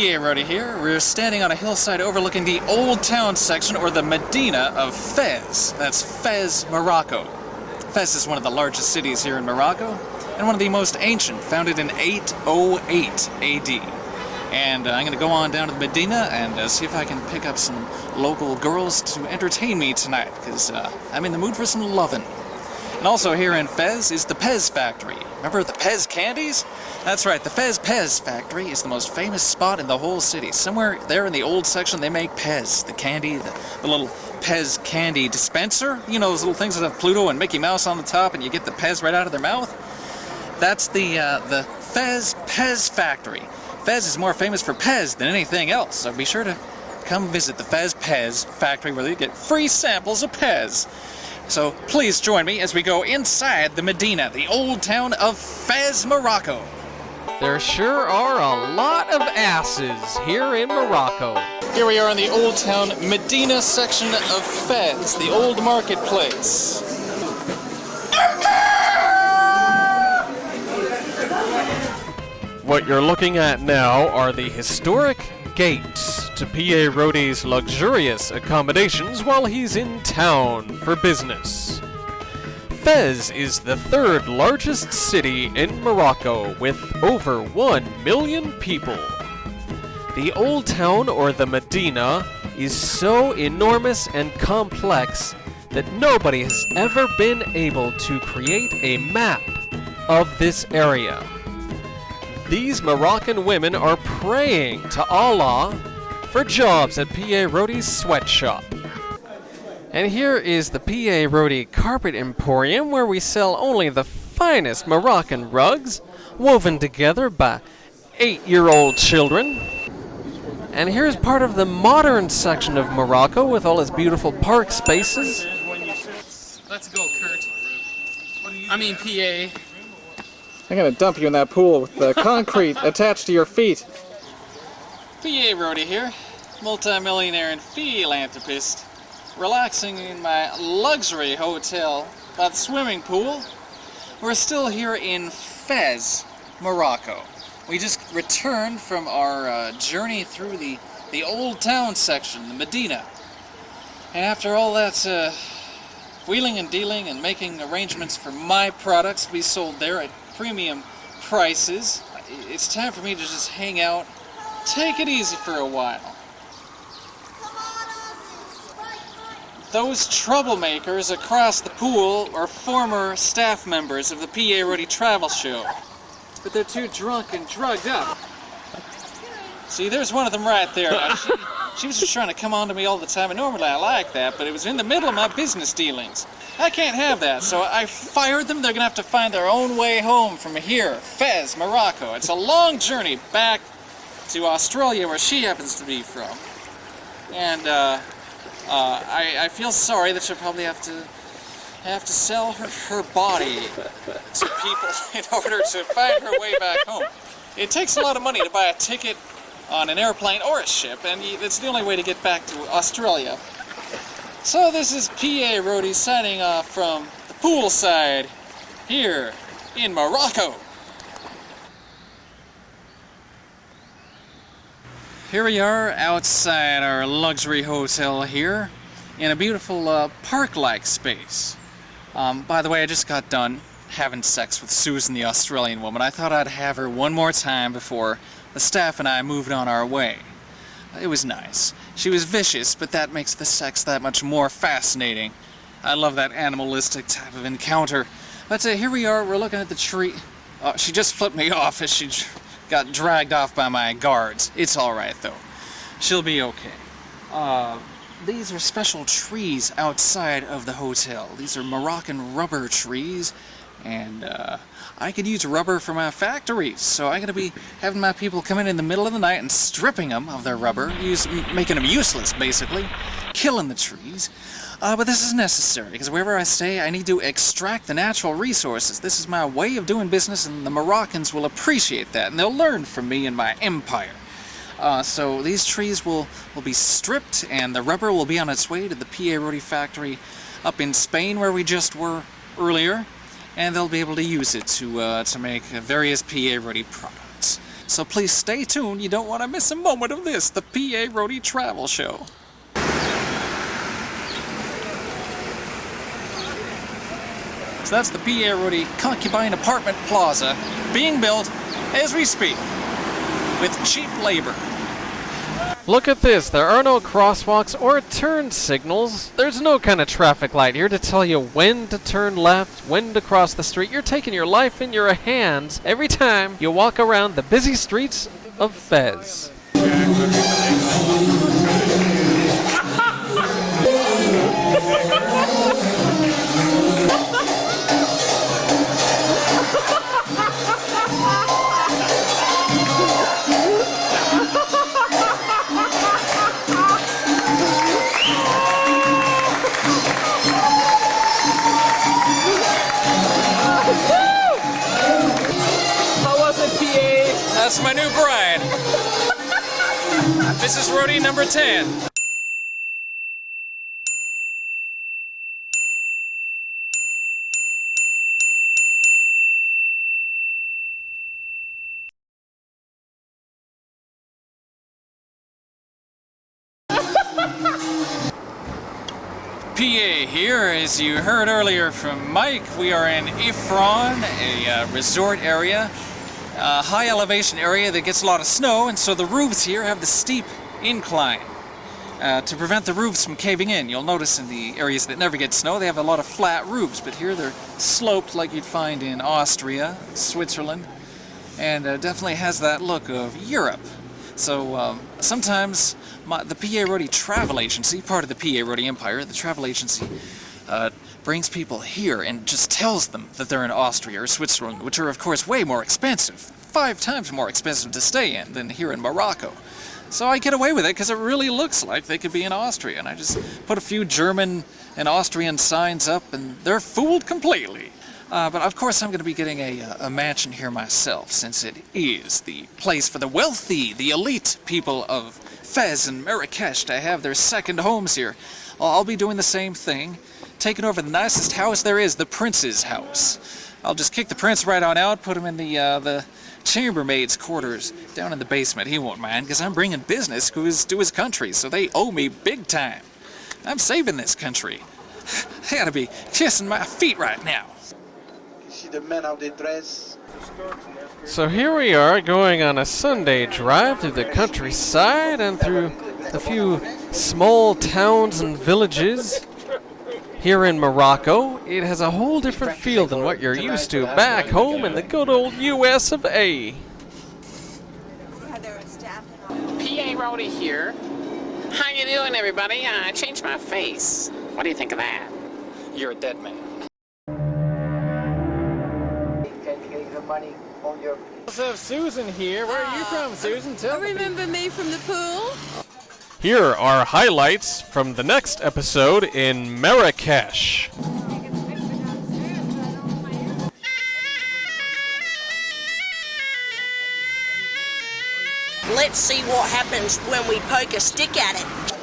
P.A.Rody here. We're standing on a hillside overlooking the Old Town section, or the Medina of Fez. That's Fez, Morocco. Fez is one of the largest cities here in Morocco, and one of the most ancient, founded in 808 AD. And I'm going to go on down to the Medina and see if I can pick up some local girls to entertain me tonight, because I'm in the mood for some lovin'. And also here in Fez is the Pez factory. Remember the Pez candies? That's right, the Fez Pez factory is the most famous spot in the whole city. Somewhere there in the old section they make Pez, the candy, the little Pez candy dispenser. You know, those little things that have Pluto and Mickey Mouse on the top and you get the Pez right out of their mouth? That's the Fez Pez factory. Fez is more famous for Pez than anything else, so be sure to come visit the Fez Pez factory where you get free samples of Pez. So please join me as we go inside the Medina, the old town of Fez, Morocco. There sure are a lot of asses here in Morocco. Here we are in the old town Medina section of Fez, the old marketplace. What you're looking at now are the historic gates to P.A.Rody's luxurious accommodations while he's in town for business. Fez is the third largest city in Morocco with over 1 million people. The old town, or the Medina, is so enormous and complex that nobody has ever been able to create a map of this area. These Moroccan women are praying to Allah for jobs at P.A.Rody's sweatshop. And here is the P.A.Rody Carpet Emporium, where we sell only the finest Moroccan rugs woven together by 8-year-old children. And here's part of the modern section of Morocco with all its beautiful park spaces. Let's go, Kurt. I mean, P.A. I'm gonna dump you in that pool with the concrete attached to your feet. P.A.Rody here, multi-millionaire and philanthropist, relaxing in my luxury hotel by the swimming pool. We're still here in Fez, Morocco. We just returned from our journey through the old town section, the Medina. And after all that wheeling and dealing and making arrangements for my products to be sold there at premium prices, it's time for me to just hang out, take it easy for a while. Those troublemakers across the pool are former staff members of the P.A.Rody travel show, but they're too drunk and drugged up. See, there's one of them right there. Now, she was just trying to come on to me all the time, and normally I like that, but it was in the middle of my business dealings. I can't have that, so I fired them. They're going to have to find their own way home from here, Fez, Morocco. It's a long journey back to Australia, where she happens to be from. And I feel sorry that she'll probably have to sell her body to people in order to find her way back home. It takes a lot of money to buy a ticket on an airplane or a ship, and it's the only way to get back to Australia. So this is P.A.Rody signing off from the poolside here in Morocco. Here we are outside our luxury hotel here in a beautiful park-like space. By the way, I just got done having sex with Susan, the Australian woman. I thought I'd have her one more time before the staff and I moved on our way. It was nice. She was vicious, but that makes the sex that much more fascinating. I love that animalistic type of encounter. But here we are, we're looking at the tree. She just flipped me off as she got dragged off by my guards. It's alright, though. She'll be okay. These are special trees outside of the hotel. These are Moroccan rubber trees, and I could use rubber for my factories, so I'm going to be having my people come in the middle of the night and stripping them of their rubber, making them useless, basically, killing the trees. But this is necessary, because wherever I stay, I need to extract the natural resources. This is my way of doing business, and the Moroccans will appreciate that, and they'll learn from me and my empire. So these trees will be stripped, and the rubber will be on its way to the P.A.Rody factory up in Spain, where we just were earlier, and they'll be able to use it to make various P.A.Rody products. So please stay tuned. You don't want to miss a moment of this, the P.A.Rody Travel Show. So that's the P.A.Rody Concubine Apartment Plaza being built as we speak with cheap labor. Look at this, there are no crosswalks or turn signals. There's no kind of traffic light here to tell you when to turn left, when to cross the street. You're taking your life in your hands every time you walk around the busy streets of Fez. That's my new bride. This is Rody number 10. PA here, as you heard earlier from Mike, we are in Ifron, a resort area. High elevation area that gets a lot of snow, and so the roofs here have the steep incline to prevent the roofs from caving in. You'll notice in the areas that never get snow, they have a lot of flat roofs, but here they're sloped like you'd find in Austria, Switzerland, and definitely has that look of Europe. So sometimes the P.A.Rody travel agency, part of the P.A.Rody empire, the travel agency, brings people here and just tells them that they're in Austria or Switzerland, which are of course way more expensive, 5 times more expensive to stay in than here in Morocco. So I get away with it because it really looks like they could be in Austria, and I just put a few German and Austrian signs up and they're fooled completely. But of course I'm going to be getting a mansion here myself, since it is the place for the wealthy, the elite people of Fez and Marrakesh to have their second homes here. I'll be doing the same thing, taking over the nicest house there is, the prince's house. I'll just kick the prince right on out, put him in the chambermaid's quarters down in the basement. He won't mind, because I'm bringing business to his country, so they owe me big time. I'm saving this country. I gotta be kissing my feet right now. So here we are, going on a Sunday drive through the countryside and through a few small towns and villages. Here in Morocco, it has a whole different feel than what you're used to back home in the good old US of A. P.A.Rody here. How you doing, everybody? I changed my face. What do you think of that? You're a dead man. Let's have Susan here. Where are you from, Susan? Tell me. Remember me from the pool? Here are highlights from the next episode in Marrakesh. Let's see what happens when we poke a stick at it.